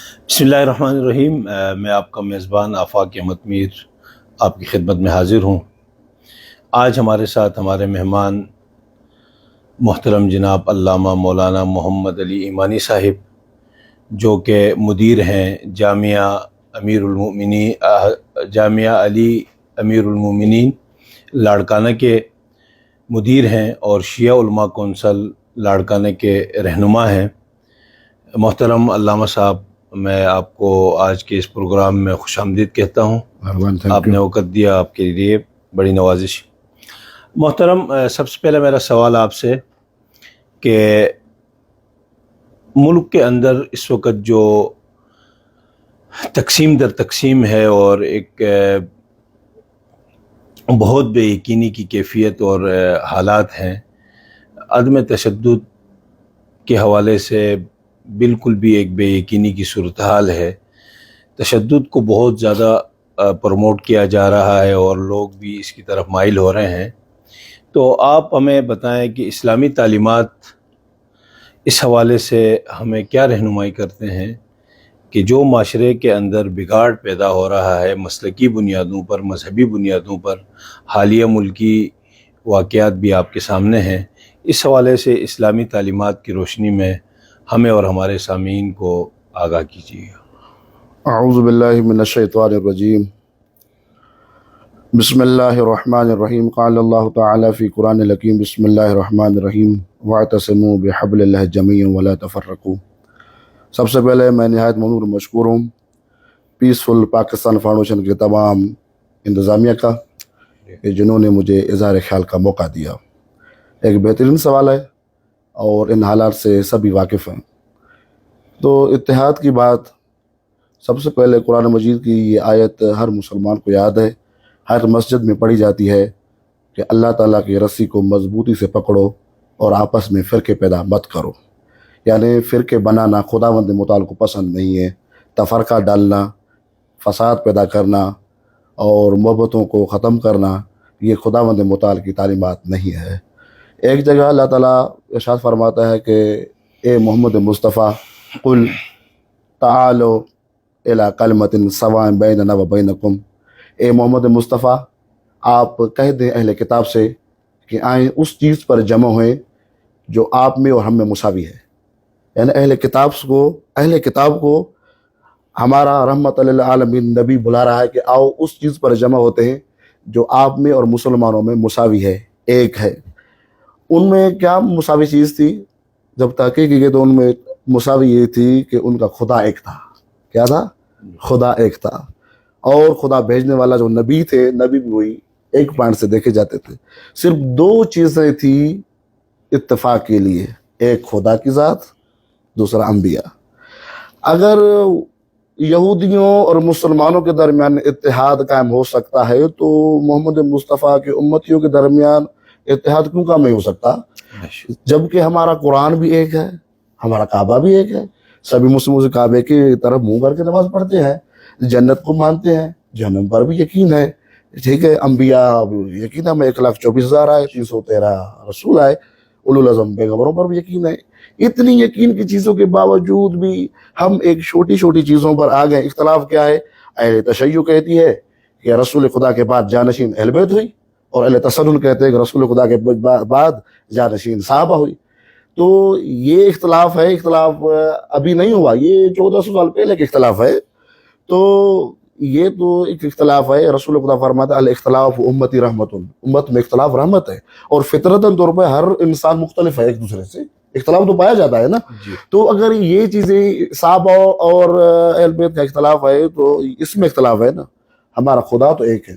بسم اللہ الرحمن الرحیم۔ میں آپ کا میزبان آفاق احمد میر آپ کی خدمت میں حاضر ہوں۔ آج ہمارے ساتھ ہمارے مہمان محترم جناب علامہ مولانا محمد علی ایمانی صاحب، جو کہ مدیر ہیں جامعہ علی امیر المومنین لاڑکانہ کے مدیر ہیں اور شیعہ علماء کونسل لاڑکانہ کے رہنما ہیں۔ محترم علامہ صاحب، میں آپ کو آج کے اس پروگرام میں خوش آمدید کہتا ہوں۔ آپ نے وقت دیا، آپ کے لیے بڑی نوازش۔ محترم، سب سے پہلے میرا سوال آپ سے کہ ملک کے اندر اس وقت جو تقسیم در تقسیم ہے اور ایک بہت بے یقینی کی کیفیت اور حالات ہیں، عدم تشدد کے حوالے سے بالکل بھی ایک بے یقینی کی صورتحال ہے۔ تشدد کو بہت زیادہ پروموٹ کیا جا رہا ہے اور لوگ بھی اس کی طرف مائل ہو رہے ہیں۔ تو آپ ہمیں بتائیں کہ اسلامی تعلیمات اس حوالے سے ہمیں کیا رہنمائی کرتے ہیں کہ جو معاشرے کے اندر بگاڑ پیدا ہو رہا ہے مسلکی بنیادوں پر، مذہبی بنیادوں پر، حالیہ ملکی واقعات بھی آپ کے سامنے ہیں، اس حوالے سے اسلامی تعلیمات کی روشنی میں ہمیں اور ہمارے سامعین کو آگاہ کیجیے۔ اعوذ باللہ من الشیطان الرجیم، بسم اللہ الرحمن الرحیم۔ قال اللہ تعالی فی قرآن الحکیم، بسم اللہ الرحمن الرحیم، واعتصموا بحبل اللہ جمیعا ولا تفرقوا۔ سب سے پہلے میں نہایت ممنون و مشکور ہوں پیسفل پاکستان فاؤنڈیشن کے تمام انتظامیہ کا کہ جنہوں نے مجھے اظہار خیال کا موقع دیا۔ ایک بہترین سوال ہے اور ان حالات سے سبھی واقف ہیں۔ تو اتحاد کی بات، سب سے پہلے قرآن مجید کی یہ آیت ہر مسلمان کو یاد ہے، ہر مسجد میں پڑھی جاتی ہے کہ اللہ تعالیٰ کی رسی کو مضبوطی سے پکڑو اور آپس میں فرقے پیدا مت کرو۔ یعنی فرقے بنانا خداوند متعال کو پسند نہیں ہے۔ تفرقہ ڈالنا، فساد پیدا کرنا اور محبتوں کو ختم کرنا، یہ خداوند متعال کی تعلیمات نہیں ہے۔ ایک جگہ اللہ تعالیٰ ارشاد فرماتا ہے کہ اے محمد مصطفیٰ قل تعالوا الی کلمۃ سواء بیننا و بینکم، اے محمد مصطفیٰ آپ کہہ دیں اہل کتاب سے کہ آئیں اس چیز پر جمع ہوئیں جو آپ میں اور ہم میں مساوی ہے۔ یعنی اہل کتاب کو ہمارا رحمت للعالمین نبی بلا رہا ہے کہ آؤ اس چیز پر جمع ہوتے ہیں جو آپ میں اور مسلمانوں میں مساوی ہے، ایک ہے۔ ان میں کیا مساوی چیز تھی؟ جب تحقیق کی گئی تو ان میں مساوی یہ تھی کہ ان کا خدا ایک تھا۔ کیا تھا؟ خدا ایک تھا، اور خدا بھیجنے والا جو نبی تھے، نبی بھی وہی ایک پوائنٹ سے دیکھے جاتے تھے۔ صرف دو چیزیں تھیں اتفاق کے لیے، ایک خدا کی ذات، دوسرا انبیاء۔ اگر یہودیوں اور مسلمانوں کے درمیان اتحاد قائم ہو سکتا ہے تو محمد مصطفیٰ کے امتیوں کے درمیان اتحاد کیوں کام نہیں ہو سکتا؟ جبکہ ہمارا قرآن بھی ایک ہے، ہمارا کعبہ بھی ایک ہے، سبھی مسلموں سے کعبے کی طرف منہ کر کے نماز پڑھتے ہیں، جنت کو مانتے ہیں، جہنم پر بھی یقین ہے، ٹھیک ہے، انبیاء یقین ہے، ہمیں 1,24,000 آئے، 313 رسول آئے، اولو العزم پیغمبروں پر بھی یقین ہے۔ اتنی یقین کی چیزوں کے باوجود بھی ہم ایک چھوٹی چھوٹی چیزوں پر آ گئے۔ اختلاف کیا ہے؟ اہل تشیع کہتی ہے کہ رسول خدا کے بعد جانشین اہل بیت ہوئی، اور اہل تسنن کہتے ہیں کہ رسول خدا کے بعد جانشین صحابہ ہوئی۔ تو یہ اختلاف ہے، اختلاف ابھی نہیں ہوا، یہ 1400 سال پہلے کا اختلاف ہے۔ تو یہ تو ایک اختلاف ہے۔ رسول خدا فرماتا ہے الاختلاف امتی رحمت، امت میں اختلاف رحمت ہے، اور فطرتاً طور پر ہر انسان مختلف ہے، ایک دوسرے سے اختلاف تو پایا جاتا ہے نا۔ تو اگر یہ چیزیں صحابہ اور اہل بیت کا اختلاف ہے تو اس میں اختلاف ہے نا، ہمارا خدا تو ایک ہے۔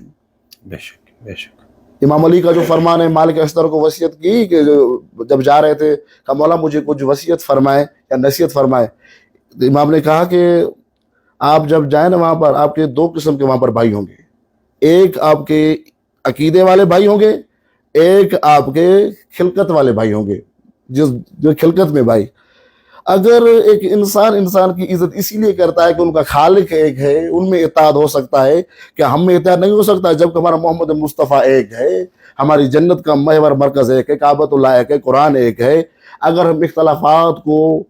بے شک، بے شک۔ امام علی کا جو فرمان ہے، مالک اشتر کو وصیت کی کہ جب جا رہے تھے کہ مولا مجھے کچھ وصیت فرمائے یا نصیحت فرمائے، تو امام نے کہا کہ آپ جب جائیں نا وہاں پر آپ کے دو قسم کے وہاں پر بھائی ہوں گے، ایک آپ کے عقیدے والے بھائی ہوں گے، ایک آپ کے خلقت والے بھائی ہوں گے، جو خلقت میں بھائی۔ اگر ایک انسان کی عزت اسی لیے کرتا ہے کہ ان کا خالق ایک ہے، ان میں اتحاد ہو سکتا ہے، کہ ہم میں اتحاد نہیں ہو سکتا جبکہ ہمارا محمد مصطفیٰ ایک ہے، ہماری جنت کا محور مرکز ایک ہے، کعبۃ اللہ ایک ہے، قرآن ایک ہے۔ اگر ہم اختلافات کو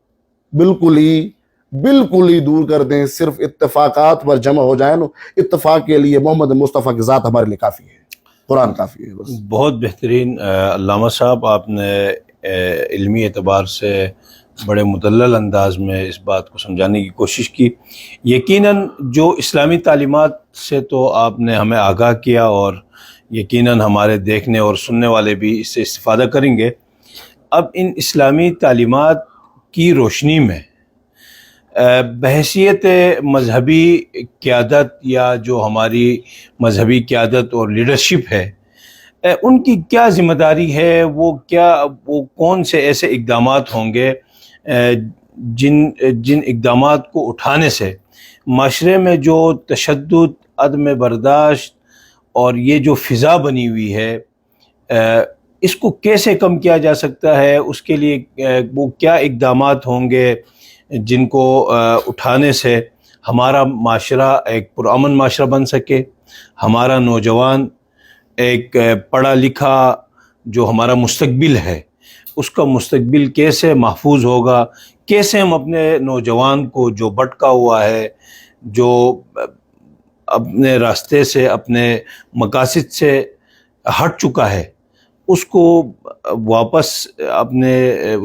بالکل ہی بالکل ہی دور کر دیں، صرف اتفاقات پر جمع ہو جائیں. اتفاق کے لیے محمد مصطفیٰ کی ذات ہمارے لیے کافی ہے، قرآن کافی ہے بس. بہت بہترین علامہ صاحب، آپ نے علمی اعتبار سے بڑے مدلل انداز میں اس بات کو سمجھانے کی کوشش کی. یقیناً جو اسلامی تعلیمات سے تو آپ نے ہمیں آگاہ کیا، اور یقیناً ہمارے دیکھنے اور سننے والے بھی اس سے استفادہ کریں گے. اب ان اسلامی تعلیمات کی روشنی میں بحیثیت مذہبی قیادت، یا جو ہماری مذہبی قیادت اور لیڈرشپ ہے، ان کی کیا ذمہ داری ہے؟ وہ کون سے ایسے اقدامات ہوں گے جن اقدامات کو اٹھانے سے معاشرے میں جو تشدد، عدم برداشت اور یہ جو فضا بنی ہوئی ہے، اس کو کیسے کم کیا جا سکتا ہے؟ اس کے لیے وہ کیا اقدامات ہوں گے جن کو اٹھانے سے ہمارا معاشرہ ایک پرامن معاشرہ بن سکے، ہمارا نوجوان ایک پڑھا لکھا جو ہمارا مستقبل ہے، اس کا مستقبل کیسے محفوظ ہوگا؟ کیسے ہم اپنے نوجوان کو جو بھٹکا ہوا ہے، جو اپنے راستے سے، اپنے مقاصد سے ہٹ چکا ہے، اس کو واپس اپنے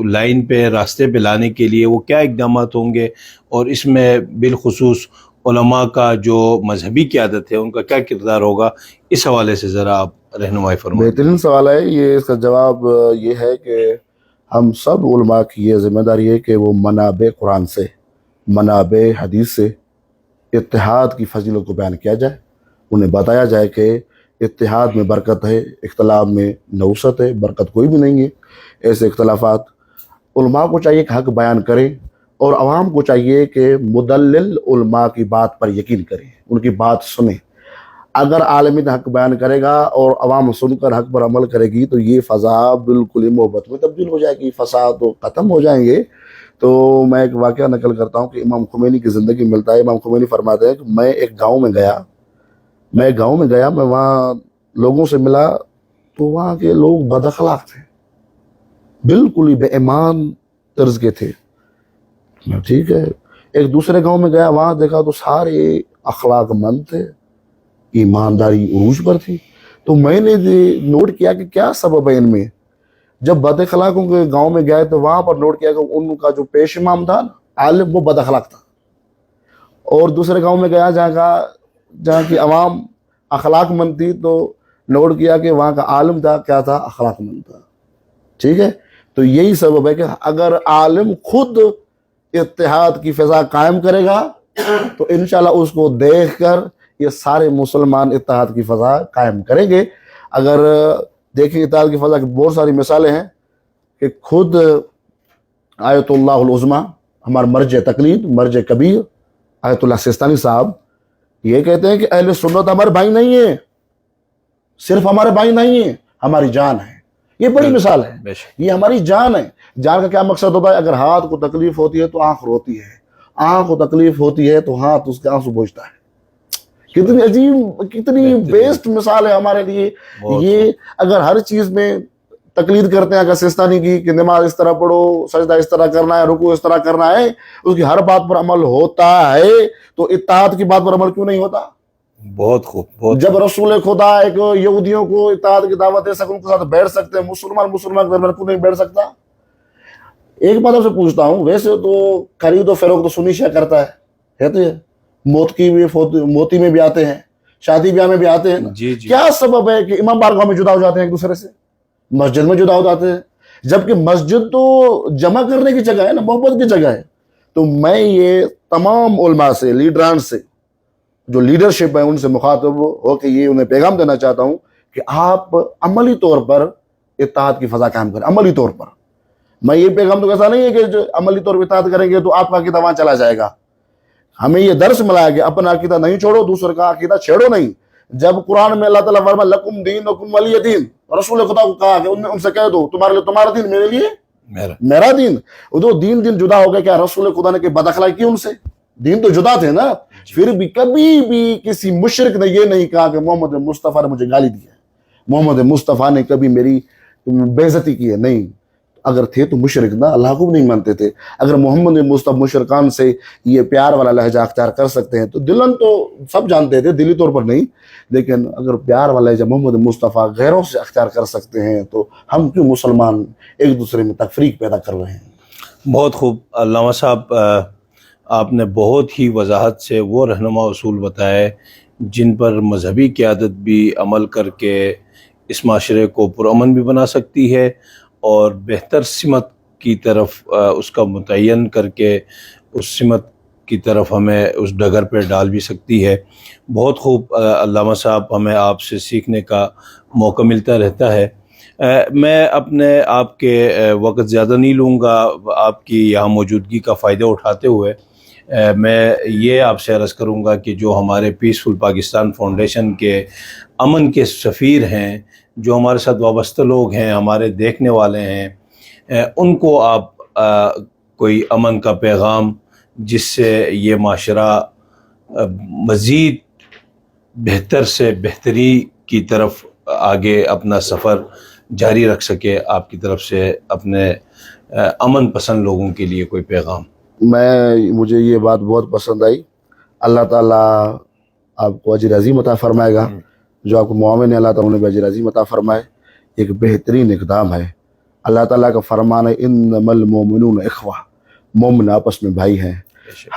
لائن پہ، راستے پہ لانے کے لیے وہ کیا اقدامات ہوں گے؟ اور اس میں بالخصوص علماء کا جو مذہبی قیادت ہے ان کا کیا کردار ہوگا؟ اس حوالے سے ذرا آپ رہنمائی فرمائیں. بہترین سوال ہے یہ. اس کا جواب یہ ہے کہ ہم سب علماء کی یہ ذمہ داری ہے کہ وہ منابع قرآن سے، منابع حدیث سے اتحاد کی فضیلت کو بیان کیا جائے. انہیں بتایا جائے کہ اتحاد میں برکت ہے، اختلاف میں نوست ہے، برکت کوئی بھی نہیں ہے. ایسے اختلافات علماء کو چاہیے کہ حق بیان کریں، اور عوام کو چاہیے کہ مدلل علماء کی بات پر یقین کریں، ان کی بات سنیں. اگر عالم حق بیان کرے گا اور عوام سن کر حق پر عمل کرے گی تو یہ فضا بالکل ہی محبت میں تبدیل ہو جائے گی، فساد تو ختم ہو جائیں گے. تو میں ایک واقعہ نقل کرتا ہوں کہ امام خمینی کی زندگی ملتا ہے. امام خمینی فرماتے ہیں کہ میں ایک گاؤں میں گیا، میں وہاں لوگوں سے ملا تو وہاں کے لوگ بد اخلاق تھے، بالکل ہی بے ایمان طرز کے تھے. ٹھیک ہے. ایک دوسرے گاؤں میں گیا، وہاں دیکھا تو سارے اخلاق مند تھے، ایمانداری عروج پر تھی. تو میں نے نوٹ کیا کہ کیا سبب ہے ان میں. جب بد اخلاقوں کے گاؤں میں گئے تو وہاں پر نوٹ کیا کہ ان کا جو پیش امام تھا عالم، وہ بد اخلاق تھا. اور دوسرے گاؤں میں گیا جہاں کی عوام اخلاق مند تھی، تو نوٹ کیا کہ وہاں کا عالم تھا، کیا تھا؟ اخلاق مند تھا. ٹھیک ہے. تو یہی سبب ہے کہ اگر عالم خود اتحاد کی فضا قائم کرے گا تو انشاءاللہ اس کو دیکھ کر یہ سارے مسلمان اتحاد کی فضا قائم کریں گے. اگر دیکھیں اتحاد کی فضا کی بہت ساری مثالیں ہیں کہ خود آیت اللہ العظمیٰ، ہمارا مرجع تقلید، مرجع کبیر آیت اللہ سیستانی صاحب، یہ کہتے ہیں کہ اہل سنت ہمارے بھائی نہیں ہیں، صرف ہمارے بھائی نہیں ہیں، ہماری جان ہے. یہ بڑی مثال ہے، یہ ہماری جان ہے. جان کا کیا مقصد ہوتا ہے؟ اگر ہاتھ کو تکلیف ہوتی ہے تو آنکھ روتی ہے، آنکھ کو تکلیف ہوتی ہے تو ہاتھ اس کے آنسو پوچھتا ہے. کتنی عجیب، کتنی بیسٹ مثال ہے ہمارے لیے یہ. اگر ہر چیز میں تقلید کرتے ہیں اگر سیستانی کی کہ نماز اس طرح پڑھو، سجدہ اس طرح کرنا ہے، رکوع اس طرح کرنا ہے، اس کی ہر بات پر عمل ہوتا ہے، تو اتحاد کی بات پر عمل کیوں نہیں ہوتا؟ بہت خوب. جب رسول خدا ایک یہودیوں کو اتحاد کی دعوت دے سکے، ان کے ساتھ بیٹھ سکتے ہیں، مسلمان کے درمیان کیوں نہیں بیٹھ سکتا؟ ایک بات آپ سے پوچھتا ہوں، ویسے تو خرید و فروخت تو سنی شیعہ کرتا ہے تو موتی میں بھی آتے ہیں، شادی بیاہ میں بھی آتے ہیں. کیا سبب ہے کہ امام بارگاہ میں جدا ہو جاتے ہیں، ایک دوسرے سے مسجد میں جدا ہو جاتے ہیں، جبکہ مسجد تو جمع کرنے کی جگہ ہے نا، محبت کی جگہ ہے. تو میں یہ تمام علماء سے، لیڈران سے، جو لیڈرشپ ہے، ان سے مخاطب ہو کے یہ انہیں پیغام دینا چاہتا ہوں کہ آپ عملی طور پر اتحاد کی فضا قائم کریں. عملی طور پر میں یہ پیغام تو ایسا نہیں ہے کہ جو عملی طور پر اتحاد کریں گے تو آپ کا عقیدہ وہاں چلا جائے گا. ہمیں یہ درس ملا کہ اپنا عقیدہ نہیں چھوڑو، دوسرے کا عقیدہ چھیڑو نہیں. جب قرآن میں اللہ تعالیٰ فرمایا لکم دینکم ولی دین، رسول خدا کو کہا کہ ان سے کہہ دو تمہارے لیے تمہارا دین، میرے لیے میرا دین. وہ دین جدا ہو گیا. کیا رسول خدا نے کہ بد اخلاقی کی ان سے؟ دین تو جدا تھے نا. پھر بھی کبھی بھی کسی مشرک نے یہ نہیں کہا کہ محمد مصطفیٰ نے مجھے گالی دی ہے، محمد مصطفیٰ نے کبھی میری بے عزتی کی ہے. نہیں. اگر تھے تو مشرک نہ، اللہ کو بھی نہیں مانتے تھے. اگر محمد مصطفیٰ مشرکان سے یہ پیار والا لہجہ اختیار کر سکتے ہیں تو دلن تو سب جانتے تھے، دلی طور پر نہیں، لیکن اگر پیار والا لہجہ محمد مصطفیٰ غیروں سے اختیار کر سکتے ہیں تو ہم کیوں مسلمان ایک دوسرے میں تفریق پیدا کر رہے ہیں؟ بہت خوب علامہ صاحب، آپ نے بہت ہی وضاحت سے وہ رہنما اصول بتائے جن پر مذہبی قیادت بھی عمل کر کے اس معاشرے کو پرامن بھی بنا سکتی ہے اور بہتر سمت کی طرف اس کا متعین کر کے اس سمت کی طرف ہمیں اس ڈگر پہ ڈال بھی سکتی ہے. بہت خوب علامہ صاحب، ہمیں آپ سے سیکھنے کا موقع ملتا رہتا ہے. میں اپنے آپ کے وقت زیادہ نہیں لوں گا، آپ کی یہاں موجودگی کا فائدہ اٹھاتے ہوئے میں یہ آپ سے عرض کروں گا کہ جو ہمارے پیسفل پاکستان فاؤنڈیشن کے امن کے سفیر ہیں، جو ہمارے ساتھ وابستہ لوگ ہیں، ہمارے دیکھنے والے ہیں، ان کو آپ کوئی امن کا پیغام جس سے یہ معاشرہ مزید بہتر سے بہتری کی طرف آگے اپنا سفر جاری رکھ سکے، آپ کی طرف سے اپنے امن پسند لوگوں کے لیے کوئی پیغام؟ مجھے یہ بات بہت پسند آئی. اللہ تعالیٰ آپ کو اجر عظیم عطا فرمائے گا، جو آپ کو معاون ہے اللہ تعالیٰ انہیں بھی اجر عظیم عطا فرمائے. ایک بہترین اقدام ہے. اللہ تعالیٰ کا فرمان ہے انما المؤمنون اخوہ، مومن آپس میں بھائی ہیں.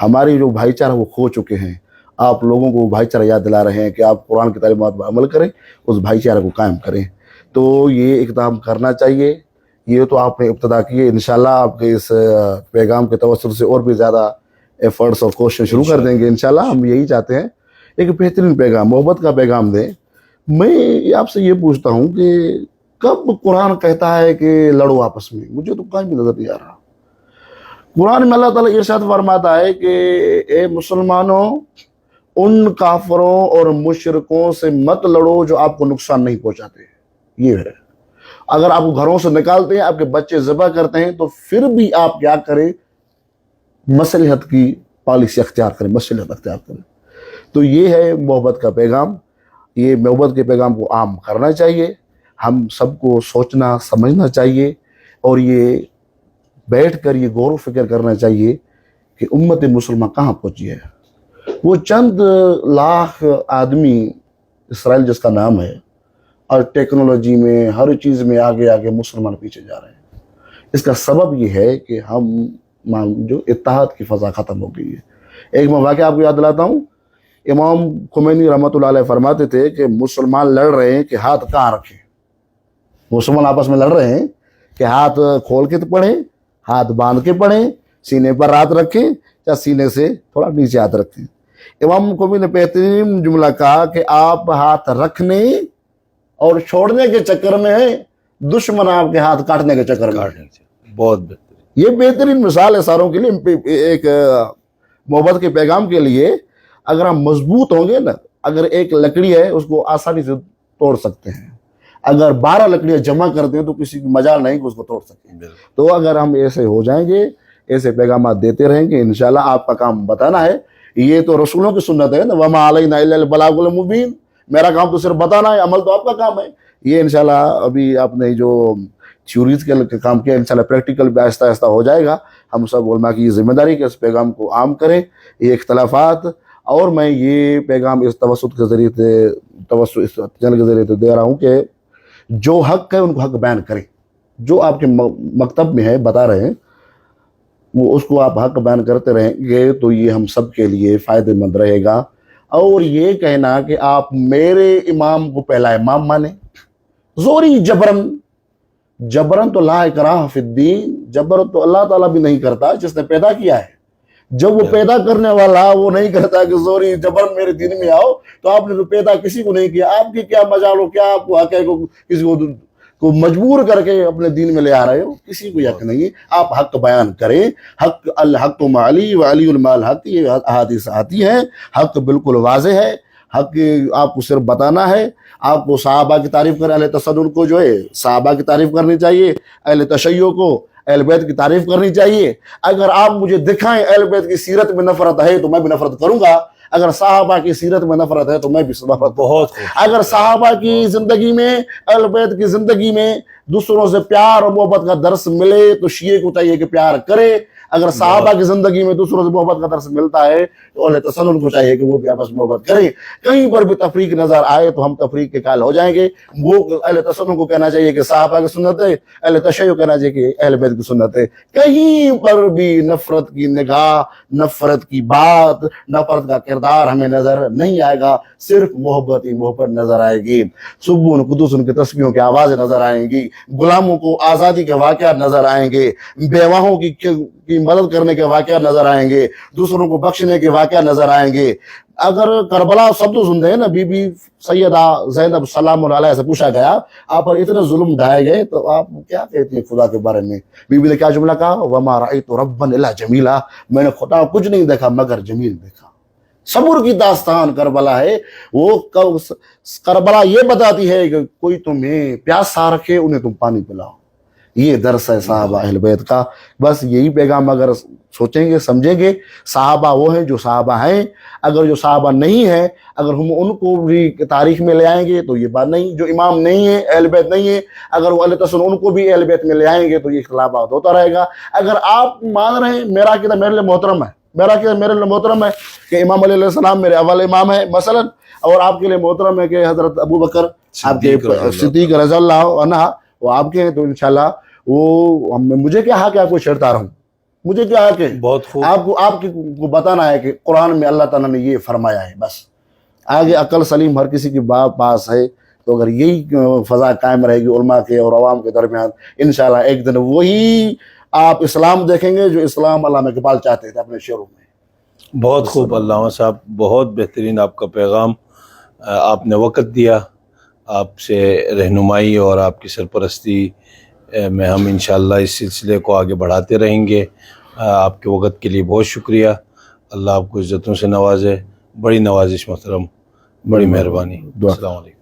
ہماری جو بھائی چارہ وہ کھو چکے ہیں. آپ لوگوں کو بھائی چارہ یاد دلا رہے ہیں کہ آپ قرآن کی تعلیمات پر عمل کریں، اس بھائی چارہ کو قائم کریں. تو یہ اقدام کرنا چاہیے. یہ تو آپ نے ابتدا کی ہے، انشاءاللہ آپ کے اس پیغام کے توسط سے اور بھی زیادہ ایفرٹس اور کوششیں شروع کر دیں گے انشاءاللہ. ہم یہی چاہتے ہیں ایک بہترین پیغام، محبت کا پیغام دیں. میں آپ سے یہ پوچھتا ہوں کہ کب قرآن کہتا ہے کہ لڑو آپس میں؟ مجھے تو کہیں بھی نظر نہیں آ رہا. قرآن میں اللہ تعالیٰ ارشاد فرماتا ہے کہ اے مسلمانوں، ان کافروں اور مشرکوں سے مت لڑو جو آپ کو نقصان نہیں پہنچاتے. یہ ہے، اگر آپ کو گھروں سے نکالتے ہیں، آپ کے بچے ذبح کرتے ہیں، تو پھر بھی آپ کیا کریں؟ مصلحت کی پالیسی اختیار کریں، مصلحت اختیار کریں. تو یہ ہے محبت کا پیغام. یہ محبت کے پیغام کو عام کرنا چاہیے. ہم سب کو سوچنا سمجھنا چاہیے اور یہ بیٹھ کر یہ غور و فکر کرنا چاہیے کہ امت مسلمہ کہاں پہنچی ہے. وہ چند لاکھ آدمی، اسرائیل جس کا نام ہے، اور ٹیکنالوجی میں ہر چیز میں آگے آگے مسلمان پیچھے جا رہے ہیں. اس کا سبب یہ ہے کہ ہم جو اتحاد کی فضا ختم ہو گئی ہے. ایک میں واقعہ آپ کو یاد دلاتا ہوں. امام خمینی رحمۃ اللہ علیہ فرماتے تھے کہ مسلمان لڑ رہے ہیں کہ ہاتھ کہاں رکھیں. مسلمان آپس میں لڑ رہے ہیں کہ ہاتھ کھول کے تو پڑھیں، ہاتھ باندھ کے پڑھیں، سینے پر ہاتھ رکھیں یا سینے سے تھوڑا نیچے ہاتھ رکھیں. امام خمینی نے بہترین جملہ کہا کہ آپ ہاتھ رکھنے اور چھوڑنے کے چکر میں ہے، دشمن آپ کے ہاتھ کاٹنے کے چکر میں. بہت بہترین. یہ بہترین مثال ہے ساروں کے لیے، ایک محبت کے پیغام کے لیے. اگر ہم مضبوط ہوں گے نا، اگر ایک لکڑی ہے اس کو آسانی سے توڑ سکتے ہیں. اگر 12 لکڑیاں جمع کرتے ہیں تو کسی کی مجال نہیں کہ اس کو توڑ سکیں. تو اگر ہم ایسے ہو جائیں گے، ایسے پیغامات دیتے رہیں گے، انشاءاللہ آپ کا کام بتانا ہے. یہ تو رسولوں کی سنت ہے نا، وَمَا عَلَيْنَا إِلَّا الْبَلَاغُ الْمُبِينُ. میرا کام تو صرف بتانا ہے، عمل تو آپ کا کام ہے. یہ انشاءاللہ ابھی آپ نے جو تھیوریز کے کام کیا، انشاءاللہ پریکٹیکل بھی آہستہ آہستہ ہو جائے گا. ہم سب علماء کی یہ ذمہ داری کہ اس پیغام کو عام کریں. یہ اختلافات، اور میں یہ پیغام اس توسط کے ذریعے سے اس چینل کے ذریعے سے دے رہا ہوں کہ جو حق ہے ان کو حق بیان کریں. جو آپ کے مکتب میں ہے بتا رہے ہیں، وہ اس کو آپ حق بیان کرتے رہیں گے تو یہ ہم سب کے لیے فائدہ مند رہے گا. اور یہ کہنا کہ آپ میرے امام کو پہلا امام مانیں، زوری جبرن تو لا اکراہ فی الدین، جبرن تو اللہ تعالیٰ بھی نہیں کرتا جس نے پیدا کیا ہے. جب وہ پیدا کرنے والا وہ نہیں کرتا کہ زوری جبرن میرے دین میں آؤ، تو آپ نے تو پیدا کسی کو نہیں کیا. آپ کی کیا مجال ہو، کیا آپ کو حق ہے کسی کو مجبور کر کے اپنے دین میں لے آ رہے ہو؟ کسی کو حق نہیں ہے. آپ حق بیان کریں. حق الحق مع علی وعلی مع الحق، یہ احادیث آتی ہیں. حق بالکل واضح ہے. حق آپ کو صرف بتانا ہے. آپ کو صحابہ کی تعریف کریں، اہل تسنن کو جو ہے صحابہ کی تعریف کرنی چاہیے. اہل تشیع کو اہل بیت کی تعریف کرنی چاہیے. اگر آپ مجھے دکھائیں اہل بیت کی سیرت میں نفرت ہے تو میں بھی نفرت کروں گا. اگر صحابہ کی سیرت میں نفرت ہے تو میں بھی نفرت بہت اگر صحابہ کی زندگی میں اہل بیت کی زندگی میں دوسروں سے پیار اور محبت کا درس ملے تو شیعہ کو چاہیے کہ پیار کرے. اگر صحابہ کی زندگی میں دوسروں سے محبت کا درس ملتا ہے تو اہل تسنن کو چاہیے کہ وہ بھی آپس میں محبت کریں. کہیں پر بھی تفریق نظر آئے تو ہم تفریق کے قائل ہو جائیں گے. وہ اہل تسنن کو کہنا چاہیے کہ صحابہ کی سنت ہے, اہل تشیع کہنا چاہیے کہ اہل بیت کی سنت ہے. کہیں پر بھی نفرت کی نگاہ, نفرت کی بات, نفرت کا کردار ہمیں نظر نہیں آئے گا. صرف محبت ہی محبت نظر آئے گی. سبون قدوس ان کے تسبیحوں کی آوازیں نظر آئیں گی, غلاموں کو آزادی کے واقعات نظر آئیں گے, بیواہوں کی مدد کرنے کے واقعات نظر آئیں گے, دوسروں کو بخشنے کے واقعات نظر آئیں گے. اگر کربلا سب تو سنتے ہیں نا, بی بی سیدہ زینب سلام اللہ علیہ سے پوچھا گیا آپ پر اتنے ظلم ڈھائے گئے تو آپ کیا کہتے ہیں خدا کے بارے میں؟ بی بی نے کیا جملہ کہا, وما رأیت ربا الا جمیلا, میں نے خدا کچھ نہیں دیکھا مگر جمیل دیکھا. صبر کی داستان کربلا ہے. وہ کربلا یہ بتاتی ہے کہ کوئی تمہیں پیاسا رکھے انہیں تم پانی پلاؤ. یہ درس ہے صحابہ اہل بیت کا. بس یہی پیغام اگر سوچیں گے سمجھیں گے, صحابہ وہ ہیں جو صحابہ ہیں. اگر جو صحابہ نہیں ہیں, اگر ہم ان کو بھی تاریخ میں لے آئیں گے تو یہ بات نہیں. جو امام نہیں ہے, اہل بیت نہیں ہے, اگر وہ اہل تسنن ان کو بھی اہل بیت میں لے آئیں گے تو یہ اختلافات ہوتا رہے گا. اگر آپ مان رہے ہیں میرا عقیدہ میرے لیے محترم ہے, میرا عقیدہ میرے لیے محترم ہے کہ امام علیہ السلام میرے اول امام ہے مثلا, اور آپ کے لیے محترم ہے کہ حضرت ابو بکر آپ کے صدیق رضی اللہ عنہ وہ آپ کے ہیں, تو انشاءاللہ وہ مجھے کیا حق ہے آپ کو چھیڑتا رہوں؟ مجھے کیا حق ہے؟ بہت خوب. آپ کو بتانا ہے کہ قرآن میں اللہ تعالیٰ نے یہ فرمایا ہے. بس آگے عقل سلیم ہر کسی کی پاس ہے. تو اگر یہی فضا قائم رہے گی علماء کے اور عوام کے درمیان, انشاءاللہ ایک دن وہی آپ اسلام دیکھیں گے جو اسلام علامہ اقبال چاہتے تھے اپنے شعروں میں. بہت خوب علامہ صاحب, بہت بہترین آپ کا پیغام. آپ نے وقت دیا, آپ سے رہنمائی اور آپ کی سرپرستی میں ہم انشاءاللہ اس سلسلے کو آگے بڑھاتے رہیں گے. آپ کے وقت کے لیے بہت شکریہ. اللہ آپ کو عزتوں سے نوازے. بڑی نوازش محترم, بڑی مہربانی. السلام علیکم.